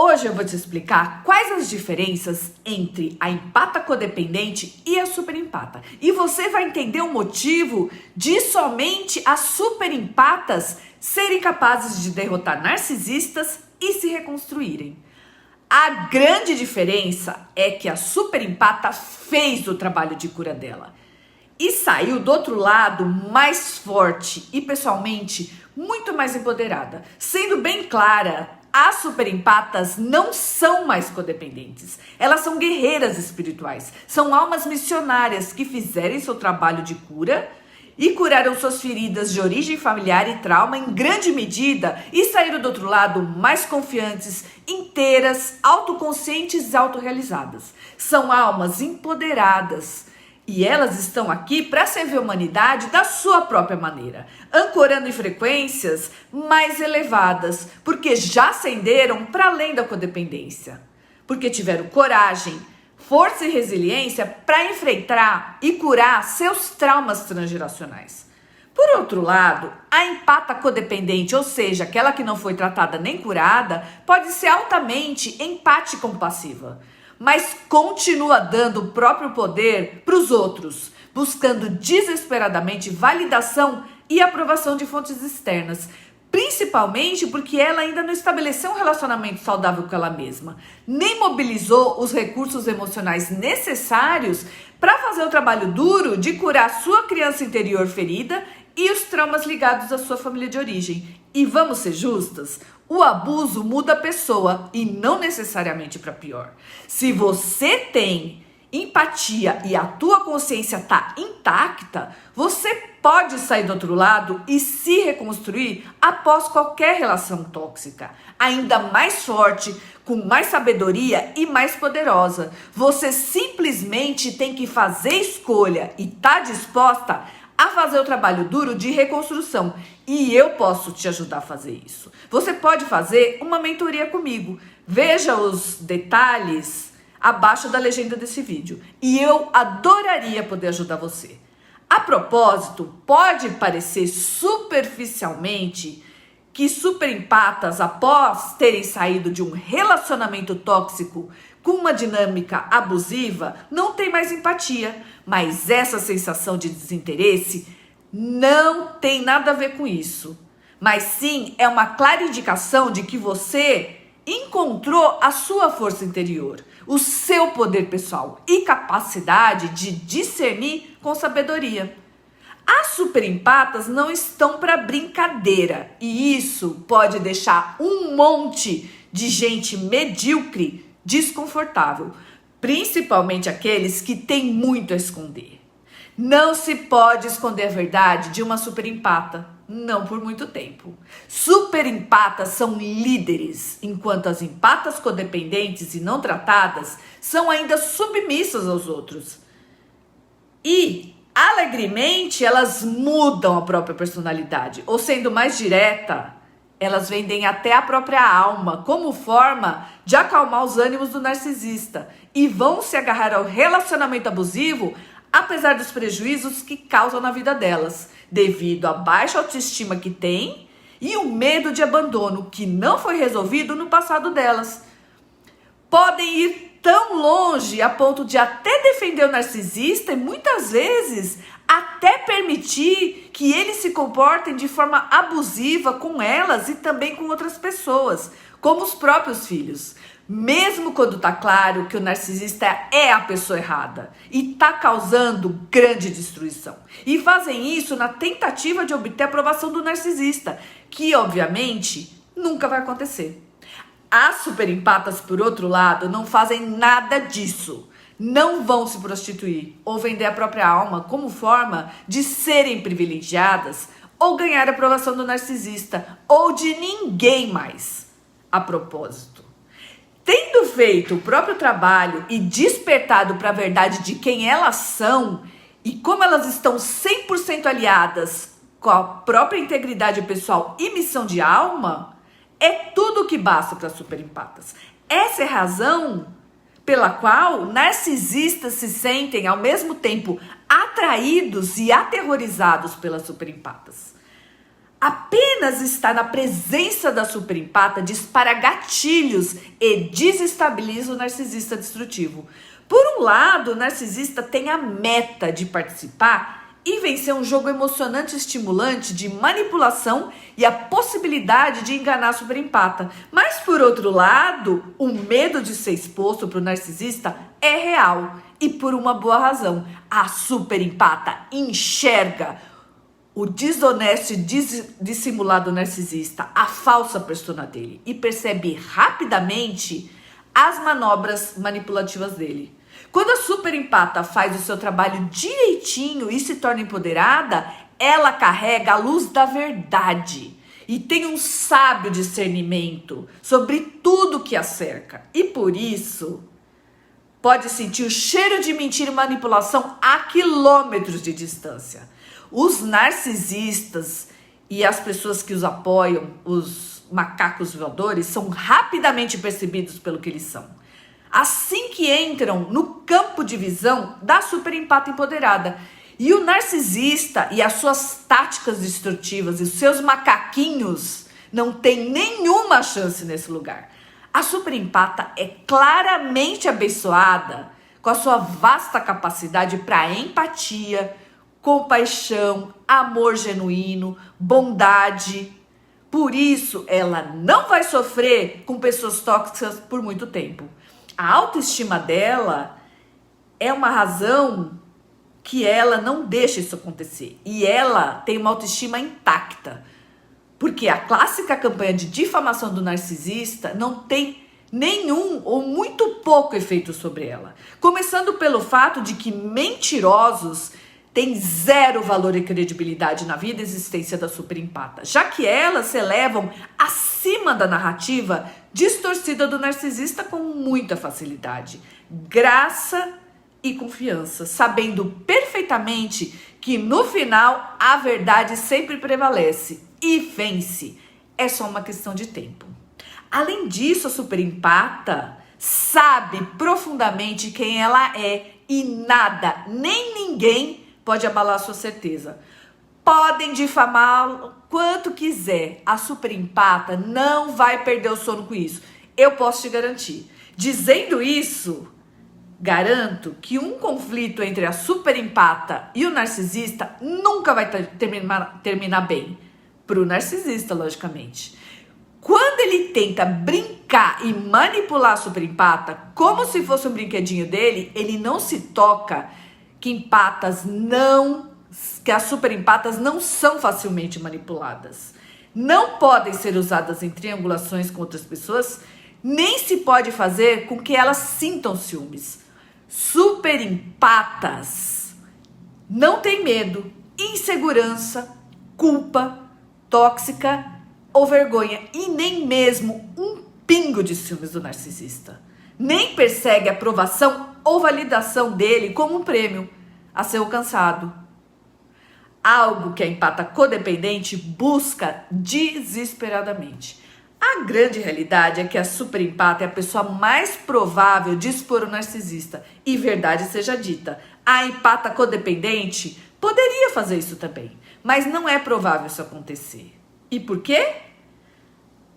Hoje eu vou te explicar quais as diferenças entre a empata codependente e a superempata. E você vai entender o motivo de somente as superempatas serem capazes de derrotar narcisistas e se reconstruírem. A grande diferença é que a superempata fez o trabalho de cura dela e saiu do outro lado mais forte e pessoalmente muito mais empoderada, sendo bem clara. As superempatas não são mais codependentes, elas são guerreiras espirituais, são almas missionárias que fizeram seu trabalho de cura e curaram suas feridas de origem familiar e trauma em grande medida e saíram do outro lado mais confiantes, inteiras, autoconscientes e autorrealizadas. São almas empoderadas. E elas estão aqui para servir a humanidade da sua própria maneira, ancorando em frequências mais elevadas, porque já ascenderam para além da codependência, porque tiveram coragem, força e resiliência para enfrentar e curar seus traumas transgeracionais. Por outro lado, a empata codependente, ou seja, aquela que não foi tratada nem curada, pode ser altamente empático-compassiva, mas continua dando o próprio poder para os outros, buscando desesperadamente validação e aprovação de fontes externas, principalmente porque ela ainda não estabeleceu um relacionamento saudável com ela mesma, nem mobilizou os recursos emocionais necessários para fazer o trabalho duro de curar sua criança interior ferida e os traumas ligados à sua família de origem. E vamos ser justas, o abuso muda a pessoa e não necessariamente para pior. Se você tem empatia e a tua consciência está intacta, você pode sair do outro lado e se reconstruir após qualquer relação tóxica, ainda mais forte, com mais sabedoria e mais poderosa. Você simplesmente tem que fazer escolha e tá disposta a fazer o trabalho duro de reconstrução. E eu posso te ajudar a fazer isso. Você pode fazer uma mentoria comigo. Veja os detalhes abaixo da legenda desse vídeo. E eu adoraria poder ajudar você. A propósito, pode parecer superficialmente que superempatas, após terem saído de um relacionamento tóxico com uma dinâmica abusiva, não tem mais empatia. Mas essa sensação de desinteresse não tem nada a ver com isso. Mas sim, é uma clara indicação de que você encontrou a sua força interior, o seu poder pessoal e capacidade de discernir com sabedoria. As superempatas não estão para brincadeira e isso pode deixar um monte de gente medíocre desconfortável, principalmente aqueles que têm muito a esconder. Não se pode esconder a verdade de uma superempata, não por muito tempo. Superempatas são líderes, enquanto as empatas codependentes e não tratadas são ainda submissas aos outros. E alegremente elas mudam a própria personalidade, ou sendo mais direta, elas vendem até a própria alma como forma de acalmar os ânimos do narcisista e vão se agarrar ao relacionamento abusivo apesar dos prejuízos que causam na vida delas, devido à baixa autoestima que têm e o medo de abandono que não foi resolvido no passado delas. Podem ir tão longe a ponto de até defender o narcisista e muitas vezes até permitir que eles se comportem de forma abusiva com elas e também com outras pessoas, como os próprios filhos. Mesmo quando tá claro que o narcisista é a pessoa errada e tá causando grande destruição. E fazem isso na tentativa de obter a aprovação do narcisista, que obviamente nunca vai acontecer. As superempatas, por outro lado, não fazem nada disso. Não vão se prostituir ou vender a própria alma como forma de serem privilegiadas ou ganhar a aprovação do narcisista ou de ninguém mais. A propósito, tendo feito o próprio trabalho e despertado para a verdade de quem elas são e como elas estão 100% aliadas com a própria integridade pessoal e missão de alma, é tudo o que basta para superempatas. Essa é a razão pela qual narcisistas se sentem ao mesmo tempo atraídos e aterrorizados pelas superempatas. Apenas estar na presença da superempata dispara gatilhos e desestabiliza o narcisista destrutivo. Por um lado, o narcisista tem a meta de participar e vencer um jogo emocionante e estimulante de manipulação e a possibilidade de enganar a superempata. Mas, por outro lado, o medo de ser exposto para o narcisista é real e por uma boa razão. A superempata enxerga o desonesto e dissimulado narcisista, a falsa persona dele, e percebe rapidamente as manobras manipulativas dele. Quando a superempata faz o seu trabalho direitinho e se torna empoderada, ela carrega a luz da verdade e tem um sábio discernimento sobre tudo que a cerca. E por isso, pode sentir o cheiro de mentira e manipulação a quilômetros de distância. Os narcisistas e as pessoas que os apoiam, os macacos voadores, são rapidamente percebidos pelo que eles são. Assim que entram no campo de visão da superempata empoderada. E o narcisista e as suas táticas destrutivas e os seus macaquinhos não têm nenhuma chance nesse lugar. A superempata é claramente abençoada com a sua vasta capacidade para empatia, compaixão, amor genuíno, bondade. Por isso, ela não vai sofrer com pessoas tóxicas por muito tempo. A autoestima dela é uma razão que ela não deixa isso acontecer. E ela tem uma autoestima intacta. Porque a clássica campanha de difamação do narcisista não tem nenhum ou muito pouco efeito sobre ela. Começando pelo fato de que mentirosos têm zero valor e credibilidade na vida e existência da superempata, já que elas se elevam acima da narrativa distorcida do narcisista com muita facilidade, graça e confiança, sabendo perfeitamente que no final a verdade sempre prevalece e vence. É só uma questão de tempo. Além disso, a superempata sabe profundamente quem ela é e nada, nem ninguém pode abalar sua certeza. Podem difamá-lo quanto quiser. A superempata não vai perder o sono com isso. Eu posso te garantir. Dizendo isso, garanto que um conflito entre a superempata e o narcisista nunca vai terminar bem. Para o narcisista, logicamente. Quando ele tenta brincar e manipular a superempata como se fosse um brinquedinho dele, ele não se toca que as superempatas não são facilmente manipuladas. Não podem ser usadas em triangulações com outras pessoas, nem se pode fazer com que elas sintam ciúmes. Superempatas não têm medo, insegurança, culpa, tóxica ou vergonha e nem mesmo um pingo de ciúmes do narcisista. Nem persegue a aprovação ou validação dele como um prêmio a ser alcançado. Algo que a empata codependente busca desesperadamente. A grande realidade é que a superempata é a pessoa mais provável de expor o narcisista. E verdade seja dita, a empata codependente poderia fazer isso também, mas não é provável isso acontecer. E por quê?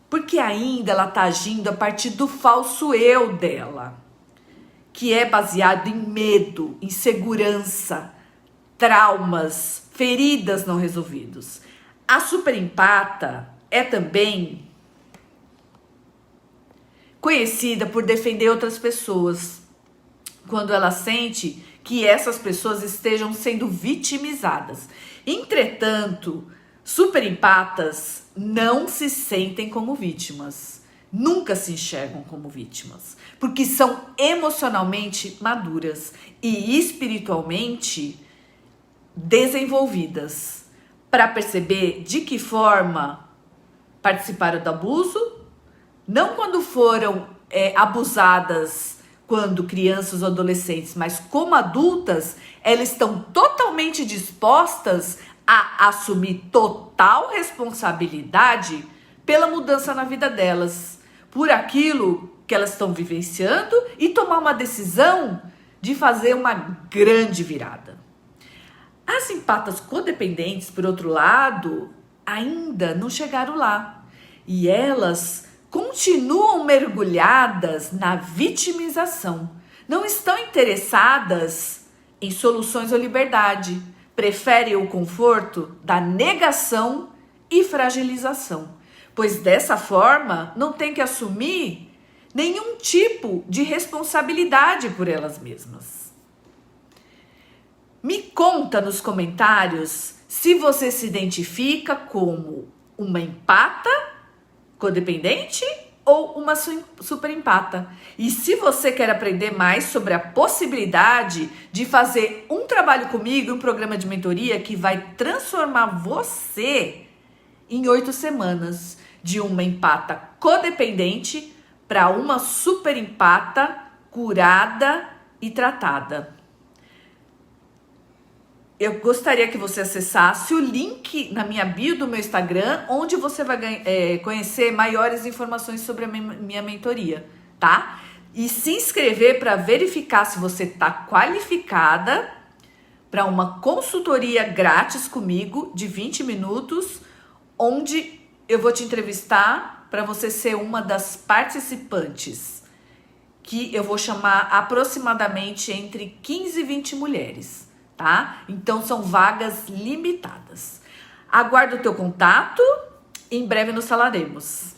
Porque ainda ela está agindo a partir do falso eu dela, que é baseado em medo, insegurança, traumas, feridas não resolvidos. A superempata é também conhecida por defender outras pessoas, quando ela sente que essas pessoas estejam sendo vitimizadas. Entretanto, superempatas não se sentem como vítimas, nunca se enxergam como vítimas, porque são emocionalmente maduras e espiritualmente desenvolvidas para perceber de que forma participaram do abuso, não quando foram abusadas quando crianças ou adolescentes, mas como adultas, elas estão totalmente dispostas a assumir total responsabilidade pela mudança na vida delas, por aquilo que elas estão vivenciando e tomar uma decisão de fazer uma grande virada. As empatas codependentes, por outro lado, ainda não chegaram lá. E elas continuam mergulhadas na vitimização. Não estão interessadas em soluções ou liberdade. Preferem o conforto da negação e fragilização. Pois dessa forma não tem que assumir nenhum tipo de responsabilidade por elas mesmas. Me conta nos comentários se você se identifica como uma empata codependente ou uma super empata. E se você quer aprender mais sobre a possibilidade de fazer um trabalho comigo, um programa de mentoria que vai transformar você em 8 semanas, de uma empata codependente para uma super empata curada e tratada. Eu gostaria que você acessasse o link na minha bio do meu Instagram, onde você vai conhecer maiores informações sobre a minha mentoria, tá? E se inscrever para verificar se você está qualificada para uma consultoria grátis comigo de 20 minutos, onde eu vou te entrevistar para você ser uma das participantes, que eu vou chamar aproximadamente entre 15 e 20 mulheres. Tá? Então são vagas limitadas. Aguardo o teu contato, em breve nos falaremos.